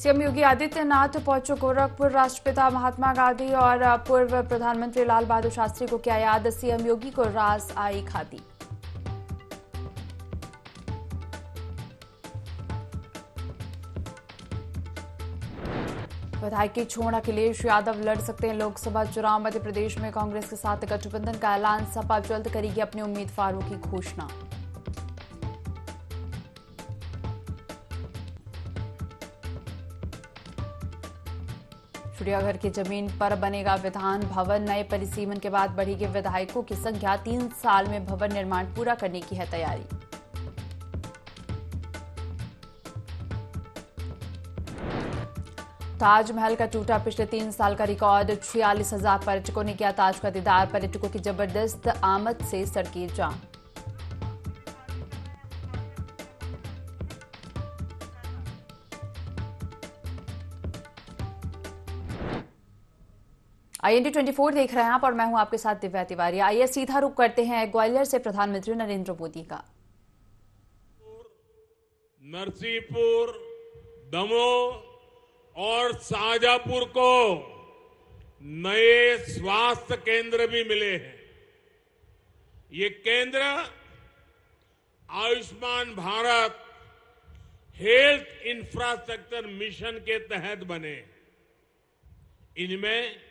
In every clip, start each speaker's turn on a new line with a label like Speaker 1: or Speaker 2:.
Speaker 1: CM Yogi Adityanath पहुंचे गोरखपुर। राष्ट्रपिता महात्मा गांधी और पूर्व प्रधानमंत्री लाल बहादुर शास्त्री को किया याद। सीएम योगी को रास आई खादी। विधायक की छोड़ अखिलेश यादव लड़ सकते हैं लोकसभा चुनाव। मध्य प्रदेश में कांग्रेस के साथ गठबंधन का ऐलान। सपा जल्द करेगी अपने उम्मीदवारों की घोषणा। चिड़ियाघर की जमीन पर बनेगा विधान भवन। नए परिसीमन के बाद बढ़ेगी विधायकों की संख्या। 3 साल में भवन निर्माण पूरा करने की है तैयारी। ताजमहल का टूटा पिछले 3 साल का रिकॉर्ड। 46,000 पर्यटकों ने किया ताज का दीदार। पर्यटकों की जबरदस्त आमद से सड़कें जाम। IND 24 देख रहे हैं आप और मैं हूं आपके साथ दिव्या तिवारी। आइए सीधा रुख करते हैं ग्वालियर से प्रधानमंत्री नरेंद्र मोदी का।
Speaker 2: नरसिंहपुर, दमोह और शाहजहांपुर को नए स्वास्थ्य केंद्र भी मिले हैं। ये केंद्र Ayushman Bharat health infrastructure mission के तहत बने। इनमें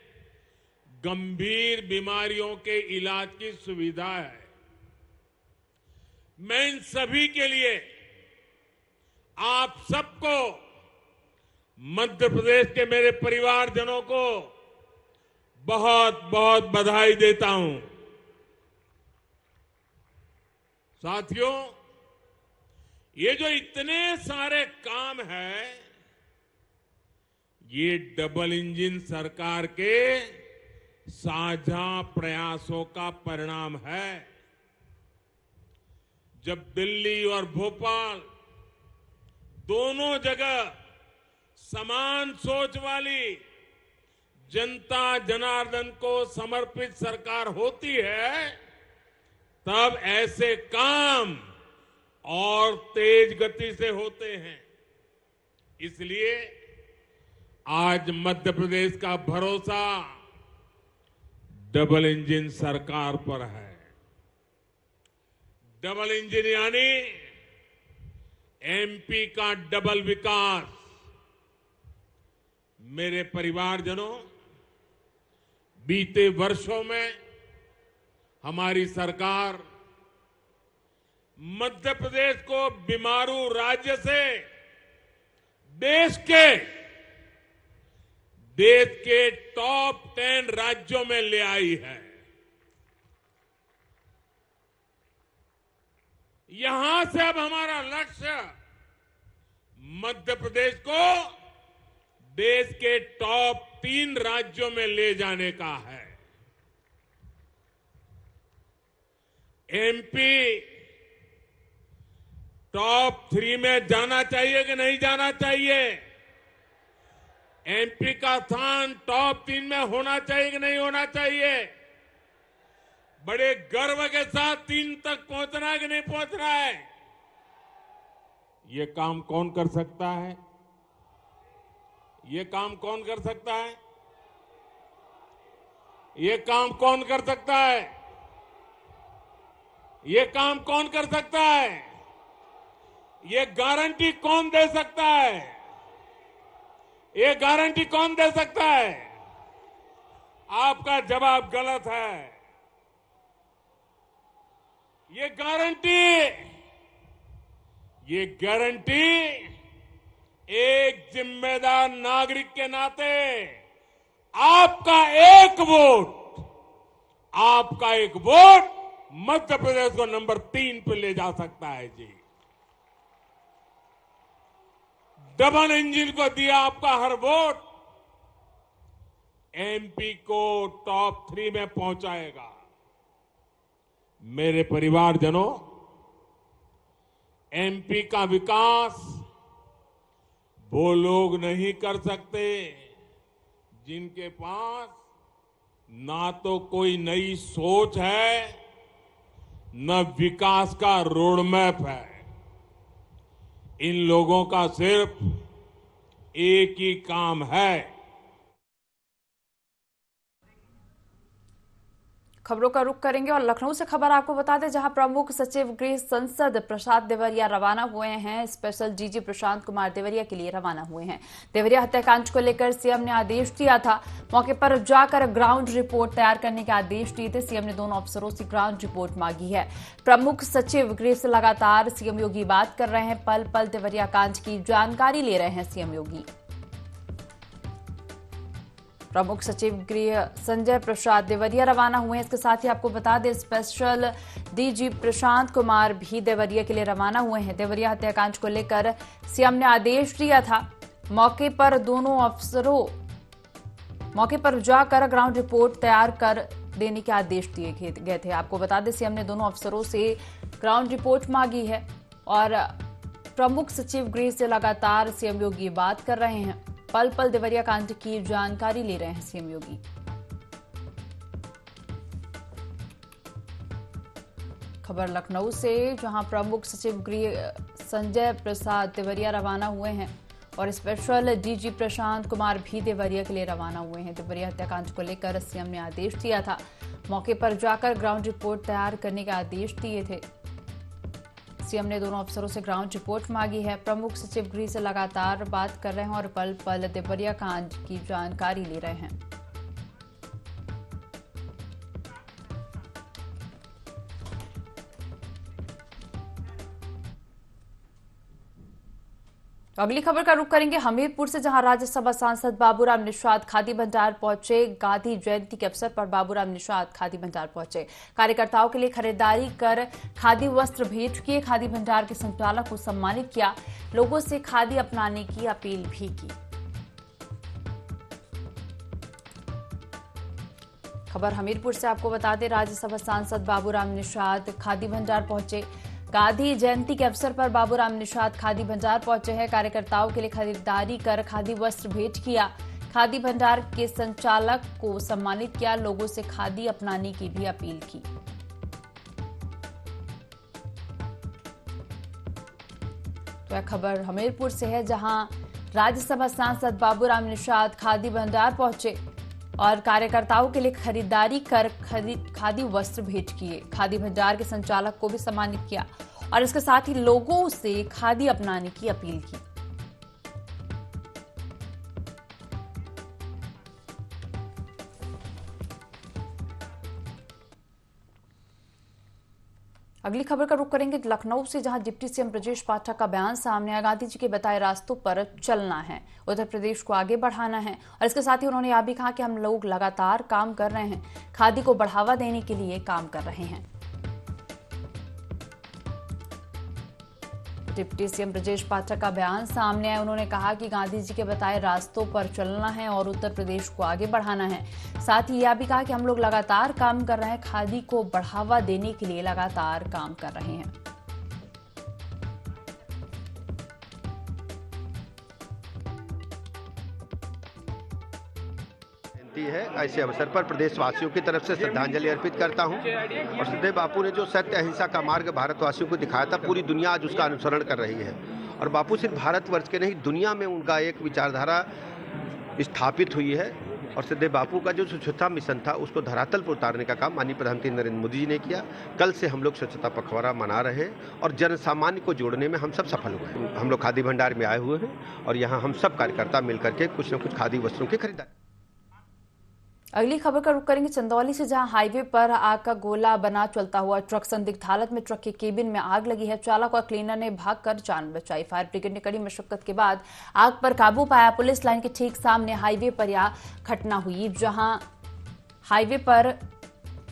Speaker 2: गंभीर बीमारियों के इलाज की सुविधा है। मैं इन सभी के लिए आप सबको, मध्य प्रदेश के मेरे परिवारजनों को बहुत बहुत बधाई देता हूं। साथियों, ये जो इतने सारे काम हैं, ये डबल इंजन सरकार के साझा प्रयासों का परिणाम है। जब दिल्ली और भोपाल दोनों जगह समान सोच वाली जनता जनार्दन को समर्पित सरकार होती है, तब ऐसे काम और तेज गति से होते हैं। इसलिए आज मध्य प्रदेश का भरोसा डबल इंजन सरकार पर है। डबल इंजन यानी MP का डबल विकास। मेरे परिवारजनों, बीते वर्षों में हमारी सरकार मध्य प्रदेश को बीमारू राज्य से देश के टॉप 10 राज्यों में ले आई है। यहां से अब हमारा लक्ष्य मध्य प्रदेश को देश के टॉप 3 राज्यों में ले जाने का है। MP टॉप 3 में जाना चाहिए कि नहीं जाना चाहिए? MP का स्थान टॉप 3 में होना चाहिए कि नहीं होना चाहिए? बड़े गर्व के साथ 3 तक पहुंचना है कि नहीं पहुंचना है? ये काम कौन कर सकता है? ये काम कौन कर सकता है? ये काम कौन कर सकता है? ये काम कौन कर सकता है? ये गारंटी कौन दे सकता है? ये गारंटी कौन दे सकता है? आपका जवाब गलत है। ये गारंटी एक जिम्मेदार नागरिक के नाते आपका एक वोट मध्य प्रदेश को नंबर 3 पे ले जा सकता है जी। डबल इंजन को दिया आपका हर वोट MP को टॉप 3 में पहुंचाएगा। मेरे परिवारजनों, MP का विकास वो लोग नहीं कर सकते जिनके पास ना तो कोई नई सोच है, न विकास का रोडमैप है। इन लोगों का सिर्फ एक ही काम है।
Speaker 1: खबरों का रुख करेंगे और लखनऊ से खबर आपको बता दें, जहां प्रमुख सचिव गृह संसद प्रसाद देवरिया रवाना हुए हैं। स्पेशल डीजी प्रशांत कुमार देवरिया के लिए रवाना हुए हैं। देवरिया हत्याकांड को लेकर सीएम ने आदेश दिया था। मौके पर जाकर ग्राउंड रिपोर्ट तैयार करने के आदेश दिए थे। सीएम ने दोनों अफसरों से ग्राउंड रिपोर्ट मांगी है। प्रमुख सचिव गृह से लगातार सीएम योगी बात कर रहे हैं। पल पल देवरिया कांड की जानकारी ले रहे हैं सीएम योगी। प्रमुख सचिव गृह संजय प्रसाद देवरिया रवाना हुए हैं। इसके साथ ही आपको बता दें, स्पेशल डीजी प्रशांत कुमार भी देवरिया के लिए रवाना हुए हैं। देवरिया हत्याकांड को लेकर सीएम ने आदेश दिया था। मौके पर दोनों अफसरों मौके पर जाकर ग्राउंड रिपोर्ट तैयार कर देने के आदेश दिए गए थे। आपको बता दें, सीएम ने दोनों अफसरों से ग्राउंड रिपोर्ट मांगी है और प्रमुख सचिव गृह से लगातार सीएम योगी बात कर रहे हैं। पल पल देवरिया कांड की जानकारी ले रहे हैं सीएम योगी। खबर लखनऊ से, जहां प्रमुख सचिव गृह संजय प्रसाद देवरिया रवाना हुए हैं और स्पेशल डीजी प्रशांत कुमार भी देवरिया के लिए रवाना हुए हैं। देवरिया हत्याकांड को लेकर सीएम ने आदेश दिया था। मौके पर जाकर ग्राउंड रिपोर्ट तैयार करने के आदेश दिए थे। सीएम ने दोनों अफसरों से ग्राउंड रिपोर्ट मांगी है। प्रमुख सचिव गृह से लगातार बात कर रहे हैं और पल पल देवरिया कांड की जानकारी ले रहे हैं। अगली खबर का रुख करेंगे हमीरपुर से, जहां राज्यसभा सांसद बाबूराम निषाद खादी भंडार पहुंचे। गांधी जयंती के अवसर पर बाबूराम निषाद खादी भंडार पहुंचे। कार्यकर्ताओं के लिए खरीदारी कर खादी वस्त्र भेंट किए। खादी भंडार के संचालक को सम्मानित किया। लोगों से खादी अपनाने की अपील भी की। खबर हमीरपुर से आपको बता दें, राज्यसभा सांसद बाबूराम निषाद खादी भंडार पहुंचे। गांधी जयंती के अवसर पर बाबूराम निषाद खादी भंडार पहुंचे हैं। कार्यकर्ताओं के लिए खरीदारी कर खादी वस्त्र भेंट किया। खादी भंडार के संचालक को सम्मानित किया। लोगों से खादी अपनाने की भी अपील की। तो यह खबर हमीरपुर से है, जहां राज्यसभा सांसद बाबूराम निषाद खादी भंडार पहुंचे और कार्यकर्ताओं के लिए खरीदारी कर खादी वस्त्र भेंट किए। खादी भंडार के संचालक को भी सम्मानित किया और इसके साथ ही लोगों से खादी अपनाने की अपील की। अगली खबर का रुख करेंगे लखनऊ से, जहां डिप्टी सीएम ब्रजेश पाठक का बयान सामने आया। गांधी जी के बताए रास्तों पर चलना है, उत्तर प्रदेश को आगे बढ़ाना है और इसके साथ ही उन्होंने यह भी कहा कि हम लोग लगातार काम कर रहे हैं, खादी को बढ़ावा देने के लिए काम कर रहे हैं। डिप्टी सीएम ब्रजेश पाठक का बयान सामने आया। उन्होंने कहा कि गांधी जी के बताए रास्तों पर चलना है और उत्तर प्रदेश को आगे बढ़ाना है। साथ ही यह भी कहा कि हम लोग लगातार काम कर रहे हैं, खादी को बढ़ावा देने के लिए लगातार काम कर रहे हैं।
Speaker 3: है ऐसे अवसर पर प्रदेशवासियों की तरफ से श्रद्धांजलि अर्पित करता हूं। और श्रद्धेय बापू ने जो सत्य अहिंसा का मार्ग भारतवासियों को दिखाया था, पूरी दुनिया आज उसका अनुसरण कर रही है। और बापू सिर्फ भारतवर्ष के नहीं, दुनिया में उनका एक विचारधारा स्थापित हुई है। और श्रद्धेय बापू का जो स्वच्छता मिशन था, उसको धरातल पर उतारने का काम माननीय प्रधानमंत्री नरेंद्र मोदी जी ने किया। कल से हम लोग स्वच्छता पखवाड़ा मना रहे हैं और जन सामान्य को जोड़ने में हम सब सफल हुए हैं। हम लोग खादी भंडार में आए हुए हैं और यहाँ हम सब कार्यकर्ता मिलकर के कुछ न कुछ खादी वस्त्रों की खरीदारी।
Speaker 1: अगली खबर का रुख करेंगे चंदौली से, जहां हाईवे पर आग का गोला बना चलता हुआ ट्रक। संदिग्ध हालत में ट्रक के केबिन में आग लगी है। चालक और क्लीनर ने भागकर जान बचाई। फायर ब्रिगेड ने कड़ी मशक्कत के बाद आग पर काबू पाया। पुलिस लाइन के ठीक सामने हाईवे पर यह घटना हुई, जहां हाईवे पर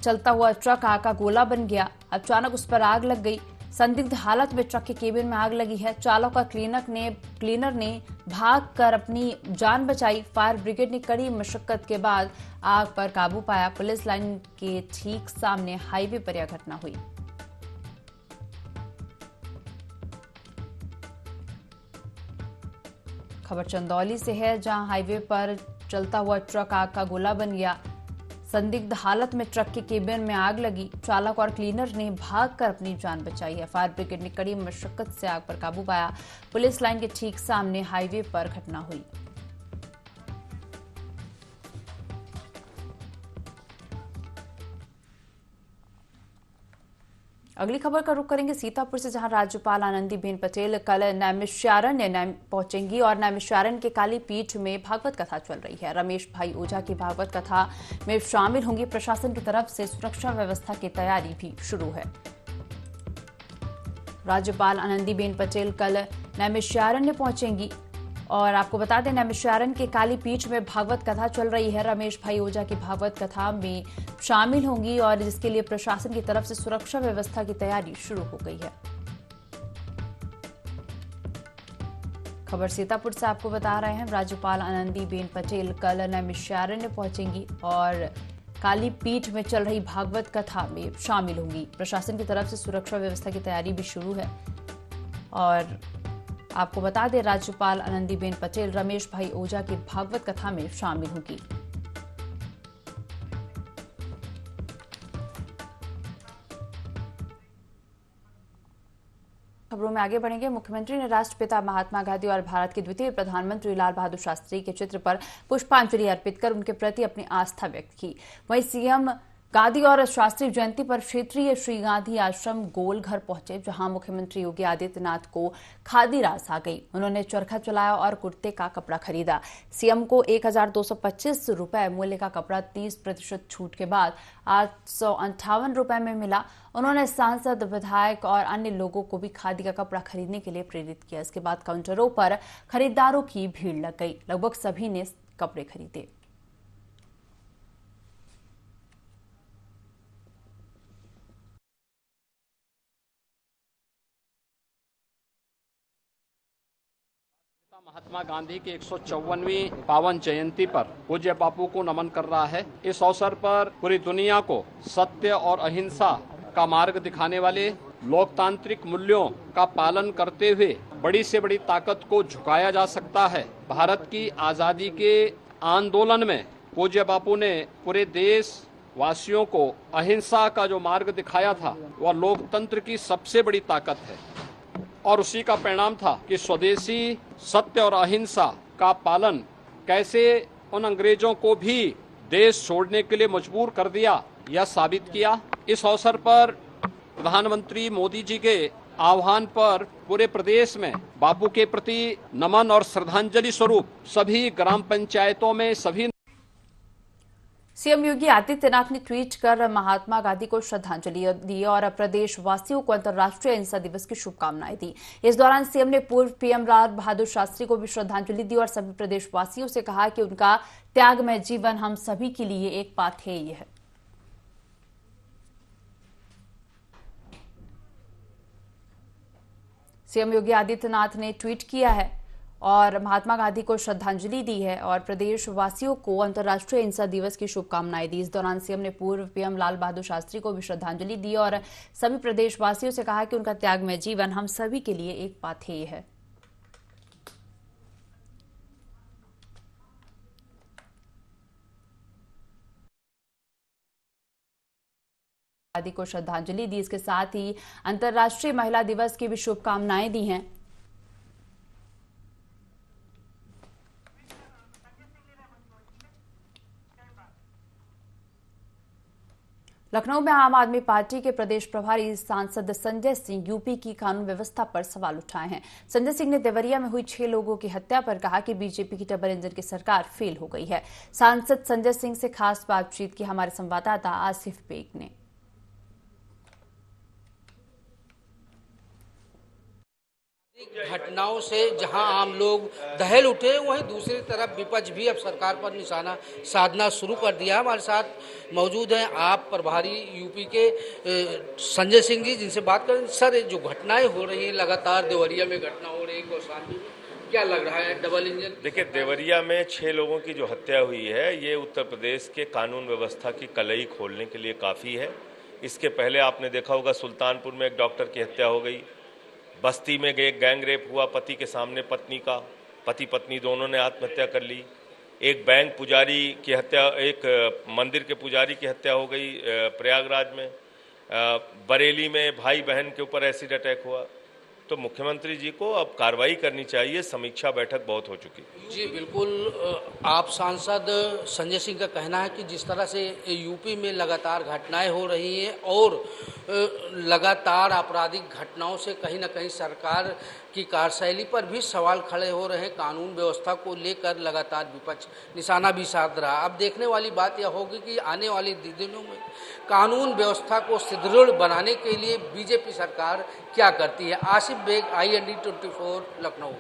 Speaker 1: चलता हुआ ट्रक आग का गोला बन गया। अचानक उस पर आग लग गई। संदिग्ध हालत में ट्रक के केबिन में आग लगी है। चालक और क्लीनर ने भागकर अपनी जान बचाई। फायर ब्रिगेड ने कड़ी मशक्कत के बाद आग पर काबू पाया। पुलिस लाइन के ठीक सामने हाईवे पर यह घटना हुई। खबर चंदौली से है, जहां हाईवे पर चलता हुआ ट्रक आग का गोला बन गया। संदिग्ध हालत में ट्रक के केबिन में आग लगी। चालक और क्लीनर ने भागकर अपनी जान बचाई है। फायर ब्रिगेड ने कड़ी मशक्कत से आग पर काबू पाया। पुलिस लाइन के ठीक सामने हाईवे पर घटना हुई। अगली खबर का रुख करेंगे सीतापुर से, जहां राज्यपाल आनंदीबेन पटेल कल नैमिषारण्य पहुंचेंगी और नैमिषारण्य के काली पीठ में भागवत कथा चल रही है। रमेश भाई ओझा की भागवत कथा में शामिल होंगी। प्रशासन की तरफ से सुरक्षा व्यवस्था की तैयारी भी शुरू है। राज्यपाल आनंदीबेन पटेल कल नैमिषारण्य पहुंचेंगी और आपको बता दें, नैमिषारण्य के काली पीठ में भागवत कथा चल रही है। रमेश भाई ओझा की भागवत कथा में शामिल होंगी और जिसके लिए प्रशासन की तरफ से सुरक्षा व्यवस्था की तैयारी शुरू हो गई है। खबर सीतापुर से आपको बता रहे हैं, राज्यपाल आनंदीबेन पटेल कल नैमिषारण्य पहुंचेंगी और काली पीठ में चल रही भागवत कथा में शामिल होंगी। प्रशासन की तरफ से सुरक्षा व्यवस्था की तैयारी भी शुरू है और आपको बता दें, राज्यपाल आनंदीबेन पटेल रमेश भाई ओझा की भागवत कथा में शामिल होंगी। खबरों में आगे बढ़ेंगे। मुख्यमंत्री ने राष्ट्रपिता महात्मा गांधी और भारत के द्वितीय प्रधानमंत्री लाल बहादुर शास्त्री के चित्र पर पुष्पांजलि अर्पित कर उनके प्रति अपनी आस्था व्यक्त की। वहीं सीएम गांधी और शास्त्री जयंती पर क्षेत्रीय श्री गांधी आश्रम गोलघर पहुंचे, जहां मुख्यमंत्री योगी आदित्यनाथ को खादी रास आ गई। उन्होंने चरखा चलाया और कुर्ते का कपड़ा खरीदा। सीएम को 1225 रुपए मूल्य का कपड़ा 30% छूट के बाद 858 रुपए में मिला। उन्होंने सांसद, विधायक और अन्य लोगों को भी खादी का कपड़ा खरीदने के लिए प्रेरित किया। इसके बाद काउंटरों पर खरीदारों की भीड़ लग गई। लगभग सभी ने कपड़े खरीदे।
Speaker 4: महात्मा गांधी की 154वीं पावन जयंती पर पूज्य बापू को नमन कर रहा है। इस अवसर पर पूरी दुनिया को सत्य और अहिंसा का मार्ग दिखाने वाले लोकतांत्रिक मूल्यों का पालन करते हुए बड़ी से बड़ी ताकत को झुकाया जा सकता है। भारत की आजादी के आंदोलन में पूज्य बापू ने पूरे देश वासियों को अहिंसा का जो मार्ग दिखाया था, वह लोकतंत्र की सबसे बड़ी ताकत है और उसी का परिणाम था कि स्वदेशी सत्य और अहिंसा का पालन कैसे उन अंग्रेजों को भी देश छोड़ने के लिए मजबूर कर दिया, यह साबित किया। इस अवसर पर प्रधानमंत्री मोदी जी के आह्वान पर पूरे प्रदेश में बापू के प्रति नमन और श्रद्धांजलि स्वरूप सभी ग्राम पंचायतों में सभी
Speaker 1: सीएम योगी आदित्यनाथ ने ट्वीट कर महात्मा गांधी को श्रद्धांजलि दी और प्रदेशवासियों को अंतर्राष्ट्रीय अहिंसा दिवस की शुभकामनाएं दी। इस दौरान सीएम ने पूर्व पीएम लाल बहादुर शास्त्री को भी श्रद्धांजलि दी और सभी प्रदेशवासियों से कहा कि उनका त्यागमय जीवन हम सभी के लिए एक पाथेय है। सीएम योगी आदित्यनाथ ने ट्वीट किया है और महात्मा गांधी को श्रद्धांजलि दी है और प्रदेशवासियों को अंतर्राष्ट्रीय अहिंसा दिवस की शुभकामनाएं दी। इस दौरान सीएम ने पूर्व पीएम लाल बहादुर शास्त्री को भी श्रद्धांजलि दी और सभी प्रदेशवासियों से कहा कि उनका त्यागमय जीवन हम सभी के लिए एक पाथेय है। गांधी को श्रद्धांजलि दी, इसके साथ ही अंतर्राष्ट्रीय महिला दिवस की भी शुभकामनाएं दी हैं। लखनऊ में आम आदमी पार्टी के प्रदेश प्रभारी सांसद संजय सिंह यूपी की कानून व्यवस्था पर सवाल उठाए हैं। संजय सिंह ने देवरिया में हुई 6 लोगों की हत्या पर कहा कि बीजेपी की डबल इंजन की सरकार फेल हो गई है। सांसद संजय सिंह से खास बातचीत की हमारे संवाददाता आसिफ बेग ने।
Speaker 5: घटनाओं से जहां आम लोग दहल उठे, वहीं दूसरी तरफ विपक्ष भी अब सरकार पर निशाना साधना शुरू कर दिया। हमारे साथ मौजूद हैं आप प्रभारी यूपी के संजय सिंह जी, जिनसे बात करें। सर, जो घटनाएं हो रही हैं, लगातार देवरिया में घटना हो रही है, कौशाम्बी में, क्या लग रहा है डबल इंजन?
Speaker 6: देखिए, देवरिया में 6 लोगों की जो हत्या हुई है, ये उत्तर प्रदेश के कानून व्यवस्था की कलई खोलने के लिए काफ़ी है। इसके पहले आपने देखा होगा, सुल्तानपुर में एक डॉक्टर की हत्या हो गई। बस्ती में एक गैंग रेप हुआ, पति के सामने पत्नी का, पति पत्नी दोनों ने आत्महत्या कर ली। एक बैंक पुजारी की हत्या, एक मंदिर के पुजारी की हत्या हो गई प्रयागराज में, बरेली में भाई बहन के ऊपर एसिड अटैक हुआ। तो मुख्यमंत्री जी को अब कार्रवाई करनी चाहिए, समीक्षा बैठक बहुत हो चुकी।
Speaker 5: जी बिल्कुल, आप सांसद संजय सिंह का कहना है कि जिस तरह से यूपी में लगातार घटनाएं हो रही हैं और लगातार आपराधिक घटनाओं से कहीं ना कहीं सरकार की कार्यशैली पर भी सवाल खड़े हो रहे हैं, कानून व्यवस्था को लेकर लगातार विपक्ष निशाना भी साध रहा। अब देखने वाली बात यह होगी कि आने वाले दिनों में कानून व्यवस्था को सुदृढ़ बनाने के लिए बीजेपी सरकार क्या करती है। आसिफ बेग, IND 24, लखनऊ।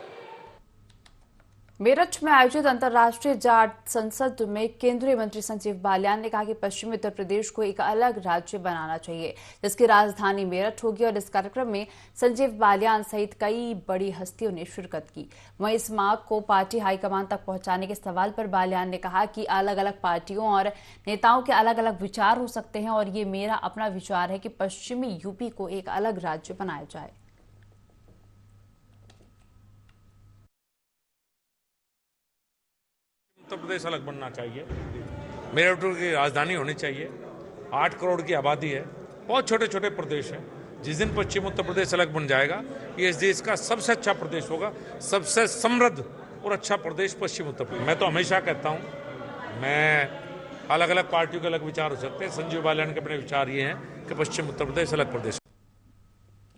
Speaker 1: मेरठ में आयोजित अंतर्राष्ट्रीय जाट संसद में केंद्रीय मंत्री संजीव बालियान ने कहा कि पश्चिमी उत्तर प्रदेश को एक अलग राज्य बनाना चाहिए जिसकी राजधानी मेरठ होगी, और इस कार्यक्रम में संजीव बालियान सहित कई बड़ी हस्तियों ने शिरकत की। वहीं इस मांग को पार्टी हाईकमान तक पहुंचाने के सवाल पर बालियान ने कहा कि अलग अलग पार्टियों और नेताओं के अलग अलग विचार हो सकते हैं और ये मेरा अपना विचार है कि पश्चिमी यूपी को एक अलग राज्य बनाया जाए।
Speaker 7: उत्तर प्रदेश अलग बनना चाहिए, मेरठ की राजधानी होनी चाहिए। 8 करोड़ की आबादी है, बहुत छोटे छोटे प्रदेश हैं। जिस दिन पश्चिम उत्तर प्रदेश अलग बन जाएगा, ये इस देश का सबसे अच्छा प्रदेश होगा, सबसे समृद्ध और अच्छा प्रदेश पश्चिम उत्तर प्रदेश। मैं तो हमेशा कहता हूँ, मैं अलग अलग पार्टियों के अलग विचार हो सकते हैं, संजीव बालियान के अपने विचार ये हैं कि पश्चिम उत्तर प्रदेश अलग प्रदेश।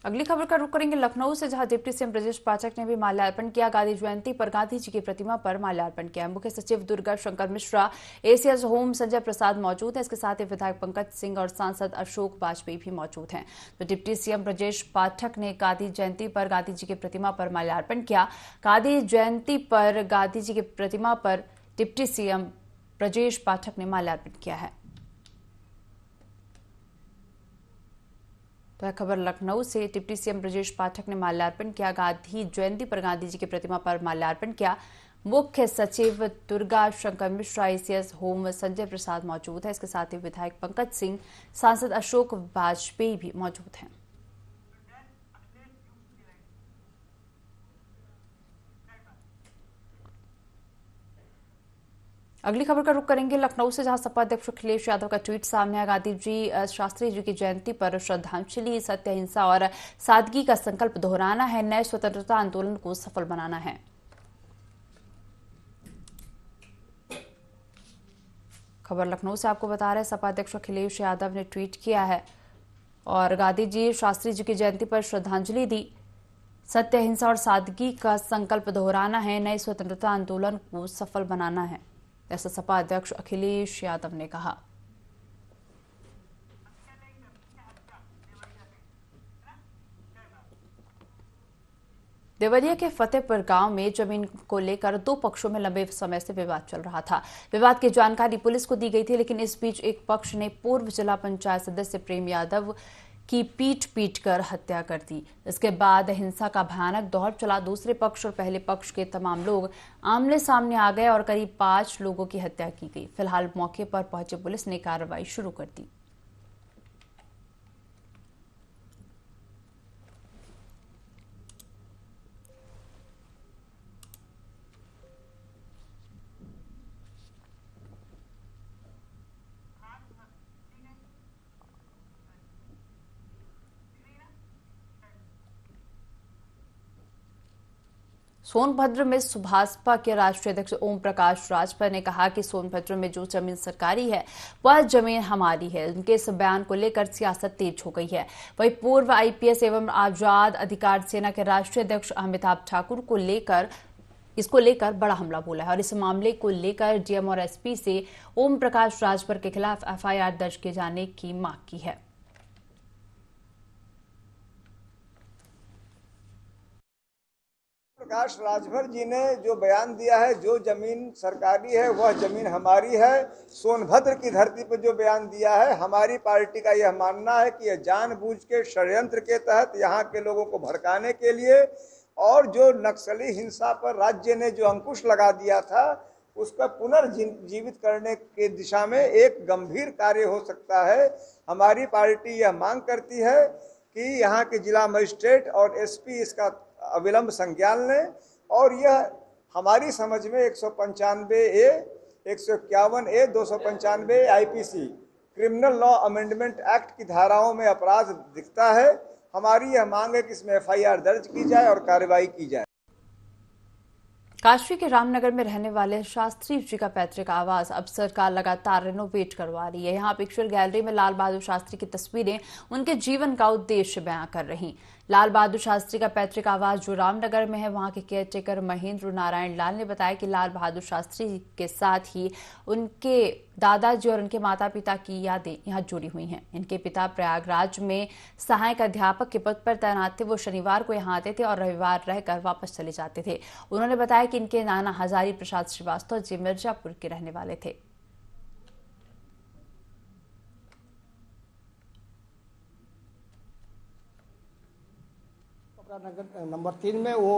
Speaker 1: अगली खबर का रुख करेंगे लखनऊ से, जहां डिप्टी सीएम ब्रजेश पाठक ने भी माल्यार्पण किया। गांधी जयंती पर गांधी जी की प्रतिमा पर माल्यार्पण किया। मुख्य सचिव दुर्गा शंकर मिश्रा, ACS होम संजय प्रसाद मौजूद हैं। इसके साथ ही विधायक पंकज सिंह और सांसद अशोक वाजपेयी भी मौजूद हैं। तो डिप्टी सीएम ब्रजेश पाठक ने गांधी जयंती पर गांधी जी की प्रतिमा पर माल्यार्पण किया। गांधी जयंती पर गांधी जी की प्रतिमा पर डिप्टी सीएम ब्रजेश पाठक ने माल्यार्पण किया है। तो खबर लखनऊ से, डिप्टी सीएम ब्रजेश पाठक ने माल्यार्पण किया। गांधी जयंती पर गांधी जी की प्रतिमा पर माल्यार्पण किया। मुख्य सचिव दुर्गा शंकर मिश्रा, ACS होम संजय प्रसाद मौजूद है। इसके साथ ही विधायक पंकज सिंह, सांसद अशोक वाजपेयी भी मौजूद हैं। अगली खबर का रुख करेंगे लखनऊ से, जहां सपा अध्यक्ष अखिलेश यादव का ट्वीट सामने आया। गांधी जी शास्त्री जी की जयंती पर श्रद्धांजलि, सत्य, अहिंसा और सादगी का संकल्प दोहराना है, नए स्वतंत्रता आंदोलन को सफल बनाना है। खबर लखनऊ से आपको बता रहे हैं, सपा अध्यक्ष अखिलेश यादव ने ट्वीट किया है और गांधी जी शास्त्री जी की जयंती पर श्रद्धांजलि दी। सत्य, अहिंसा और सादगी का संकल्प दोहराना है, नए स्वतंत्रता आंदोलन को सफल बनाना है, ऐसा सपा अध्यक्ष अखिलेश यादव ने कहा। देवरिया के फतेहपुर गांव में जमीन को लेकर 2 पक्षों में लंबे समय से विवाद चल रहा था। विवाद की जानकारी पुलिस को दी गई थी, लेकिन इस बीच एक पक्ष ने पूर्व जिला पंचायत सदस्य प्रेम यादव की पीट कर हत्या कर दी। इसके बाद हिंसा का भयानक दौर चला। दूसरे पक्ष और पहले पक्ष के तमाम लोग आमने सामने आ गए और करीब 5 लोगों की हत्या की गई। फिलहाल मौके पर पहुंची पुलिस ने कार्रवाई शुरू कर दी। सोनभद्र में सुभाषपा के राष्ट्रीय अध्यक्ष ओम प्रकाश राजभर ने कहा कि सोनभद्र में जो जमीन सरकारी है वह जमीन हमारी है। उनके इस बयान को लेकर सियासत तेज हो गई है। वहीं पूर्व IPS एवं आजाद अधिकार सेना के राष्ट्रीय अध्यक्ष अमिताभ ठाकुर इसको लेकर बड़ा हमला बोला है और इस मामले को लेकर DM और SP से ओम प्रकाश राजभर के खिलाफ FIR दर्ज किए जाने की मांग की है।
Speaker 8: प्रकाश राजभर जी ने जो बयान दिया है, जो जमीन सरकारी है वह जमीन हमारी है, सोनभद्र की धरती पर जो बयान दिया है, हमारी पार्टी का यह मानना है कि यह जानबूझ के षड्यंत्र के तहत यहाँ के लोगों को भड़काने के लिए और जो नक्सली हिंसा पर राज्य ने जो अंकुश लगा दिया था उसका पुनर्जीवित करने के दिशा में एक गंभीर कार्य हो सकता है। हमारी पार्टी यह मांग करती है कि यहाँ के जिला मजिस्ट्रेट और SP इसका अविलंब संज्ञान लें और यह हमारी समझ में 195A 151A, 295 IPC criminal law amendment act की धाराओं में अपराध दिखता है। हमारी यह मांग है कि इसमें एफआईआर दर्ज की जाए और कार्रवाई की जाए।
Speaker 1: काशी के रामनगर में रहने वाले शास्त्री जी का पैतृक आवास अब सरकार लगातार रेनोवेट करवा रही है। यहाँ पिक्चर गैलरी में लाल बहादुर शास्त्री की तस्वीरें उनके जीवन का उद्देश्य बयां कर रही। लाल बहादुर शास्त्री का पैतृक आवास जो रामनगर में है, वहां के केयरटेकर महेंद्र नारायण लाल ने बताया कि लाल बहादुर शास्त्री के साथ ही उनके दादाजी और उनके माता पिता की यादें यहाँ जुड़ी हुई हैं। इनके पिता प्रयागराज में सहायक अध्यापक के पद पर तैनात थे। वो शनिवार को यहाँ आते थे और रविवार रहकर वापस चले जाते थे। उन्होंने बताया कि इनके नाना हजारी प्रसाद श्रीवास्तव जी मिर्जापुर के रहने वाले थे।
Speaker 9: नगर नंबर 3 में वो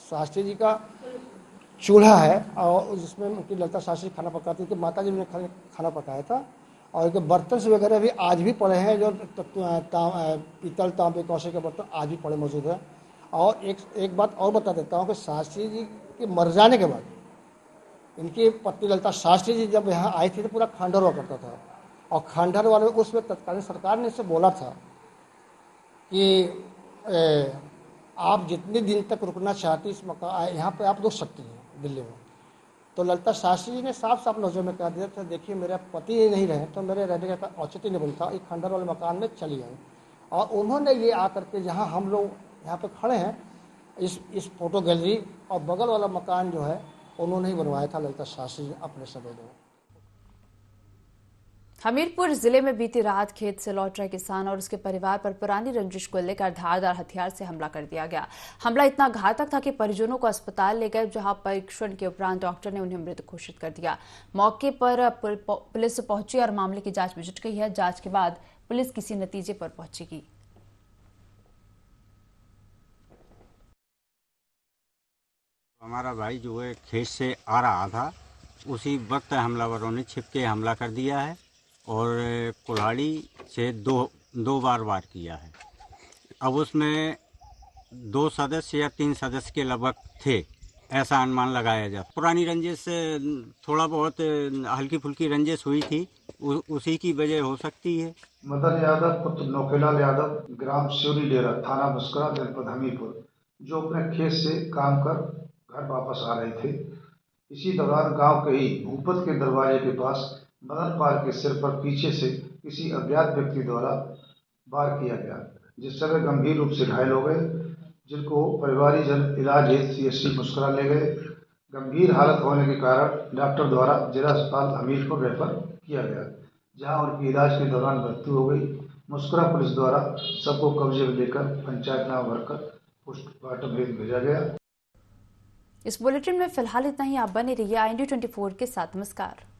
Speaker 9: शास्त्री जी का चूल्हा है और जिसमें उनकी ललिता शास्त्री खाना पकाती थी। माता जी ने खाना पकाया था और इनके बर्तन वगैरह भी आज भी पड़े हैं, जो पीतल तांबे कौशे के बर्तन आज भी पड़े मौजूद हैं। और एक बात और बता देता हूँ कि शास्त्री जी के मर जाने के बाद इनकी पत्नी ललिता शास्त्री जी जब यहाँ आई थी तो पूरा खंडहर हुआ करता था और खंडहर वाले उसमें तत्कालीन सरकार ने इससे बोला था कि आप जितने दिन तक रुकना चाहती इस मकान यहाँ पे आप रुक सकती हैं दिल्ली में। तो ललिता शास्त्री जी ने साफ साफ लफ्जों में कह दिया था, देखिए मेरे पति नहीं रहे तो मेरे रहने का औचित्य नहीं बनता, एक खंडहर वाले मकान में चली आई। और उन्होंने ये आकर के जहाँ हम लोग यहाँ पे खड़े हैं इस फोटो गैलरी और बगल वाला मकान जो है उन्होंने ही बनवाया था ललिता शास्त्री जी अपने समय में।
Speaker 1: हमीरपुर जिले में बीती रात खेत से लौट रहे किसान और उसके परिवार पर पुरानी रंजिश को लेकर धारदार हथियार से हमला कर दिया गया। हमला इतना घातक था कि परिजनों को अस्पताल ले गए, जहां परीक्षण के उपरांत डॉक्टर ने उन्हें मृत घोषित कर दिया। मौके पर पुलिस पहुंची और मामले की जांच में जुट गई है। जांच के बाद पुलिस किसी नतीजे पर पहुंचेगी।
Speaker 10: हमारा भाई जो है खेत से आ रहा था, उसी वक्त हमलावरों ने छिप के हमला कर दिया है और कुल्हाड़ी से दो बार वार किया है। अब उसमें 2 सदस्य या 3 सदस्य के लगभग थे, ऐसा अनुमान लगाया जाए। पुरानी रंजिश से थोड़ा बहुत हल्की फुल्की रंजिश हुई थी, उसी की वजह हो सकती है।
Speaker 11: मदन यादव पुत्र नौखेलाल यादव, ग्राम शिवरी डेरा, थाना मुस्करा, जनपद हमीरपुर, जो अपने खेत से काम कर घर वापस आ रहे थे। इसी दौरान गांव के ही भूपत के दरवाजे के पास मदन पाल के सिर पर पीछे से किसी अज्ञात व्यक्ति द्वारा वार किया गया, जिससे वे गंभीर रूप से घायल हो गए, जिनको परिवारीजन इलाज हेतु CHC मुस्करा ले गए। गंभीर हालत होने के कारण डॉक्टर द्वारा जिला अस्पताल हमीरपुर रेफर किया गया, जहां उनकी इलाज के दौरान मृत्यु हो गई। मुस्करा पुलिस द्वारा सबको कब्जे में लेकर पंचायतनामा भरकर पोस्टमार्टम हेतु भेजा गया।
Speaker 1: इस बुलेटिन में फिलहाल इतना ही। आप बने रहिए IND 24 के साथ। नमस्कार।